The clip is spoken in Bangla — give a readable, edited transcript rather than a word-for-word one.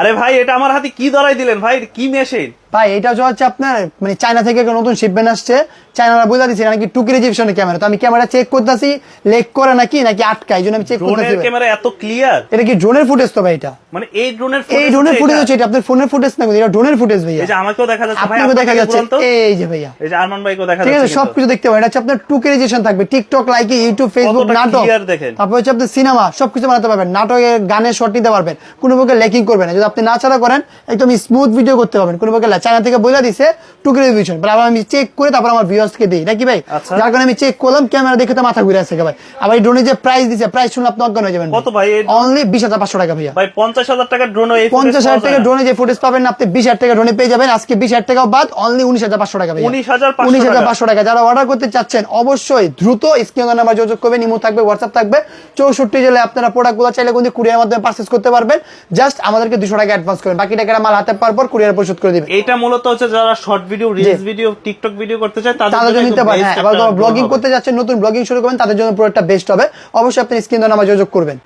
আরে ভাই এটা আমার হাতে কি ধরাই দিলেন ভাই, কি মেশিন ভাই? এটা হচ্ছে আপনার মানে চায়না থেকে একটা নতুন শিপমেন্ট আসছে। চায়নারা বুঝা দিচ্ছে নাকি 2K রেজলিউশনের ক্যামেরা। তো আমি ক্যামেরা চেক করতেছি লেক করে নাকি আটকায়, এই জন্য আমি চেক করতেছি। ড্রোনের ক্যামেরা এত ক্লিয়ার? এটা কি ড্রোনের ফুটেজ তো ভাই? এটা মানে এই ড্রোনের ফুটেজ হচ্ছে, এটা আপনার ফোনের ফুটেজ না, এটা ড্রোনের ফুটেজ ভাইয়া। এই যে আমাকেও দেখা যাচ্ছে ভাই, আপনাকেও দেখা যাচ্ছে, এই যে ভাইয়া, এই যে আরমান ভাইকেও দেখা ঠিক যাচ্ছে, আছে, সবকিছু দেখতে পাবেন। এটা হচ্ছে আপনার 2K রেজলিউশন থাকবে, টিকটক, লাইকি, ইউটিউব, ফেসবুক, নাটক, তারপর হচ্ছে আপনি সিনেমা সবকিছু বানাতে পারবেন, নাটকের গানের শট নিতে পারবেন, কোনো প্রকার ল্যাকিং করবেন না। যদি আপনি নাচাড়া করেন একদম স্মুথ ভিডিও করতে পারবেন, কোনো প্রকার। চায়না থেকে বলে দিছে 2K রেজলিউশন, আবার আমি চেক করে তারপর আমার ভিউয়ার্সকে দিই নাকি ভাই। যার কারণে আমি চেক করলাম, ক্যামেরা দেখে তো মাথা ঘুরে আসছে ভাই। আবার এই ড্রোনের যে প্রাইস দিছে, প্রাইস শুনলে আপনি অজ্ঞান হয়ে যাবেন। কত ভাই? অনলি 20,500 টাকা ভাইয়া। ভাই 50,000 টাকার ড্রোন, 50,000 টাকা ড্রোনে যে ফুটেজ পাবেন না আপনি 20,000 টাকা ড্রোনে পেয়ে যাবেন। আজকে 20,000 টাকা বাদ অনলি 19,500 টাকা ভাইয়া। 19,500 টাকা। যারা অর্ডার করতে চাচ্ছেন অবশ্যই দ্রুত স্ক্রিনে নাম্বার যোগাযোগ করবেন, ইমো থাকবে, হোয়াটসঅ্যাপ থাকবে। 64 জেলায় আপনারা প্রোডাক্টগুলো চাইলে কিন্তু কুরিয়ার মাধ্যমে পারচেজ করতে পারবেন। জাস্ট আমাদেরকে 200 টাকা অ্যাডভান্স করবেন, বাকি টাকাটা মাল হাতে পাওয়ার পর কুরিয়ার পরিশোধ করে দিবেন। এটা মূলত হচ্ছে যারা short video, reels video, TikTok video করতে চায় তাদের জন্য নিতে পারেন। হ্যাঁ, আবার ব্লগিং করতে যাচ্ছেন, নতুন ব্লগিং শুরু করবেন, তাদের জন্য পুরোটা বেস্ট হবে। অবশ্যই আপনি স্ক্রিনে নাম্বার যোগাযোগ করবেন।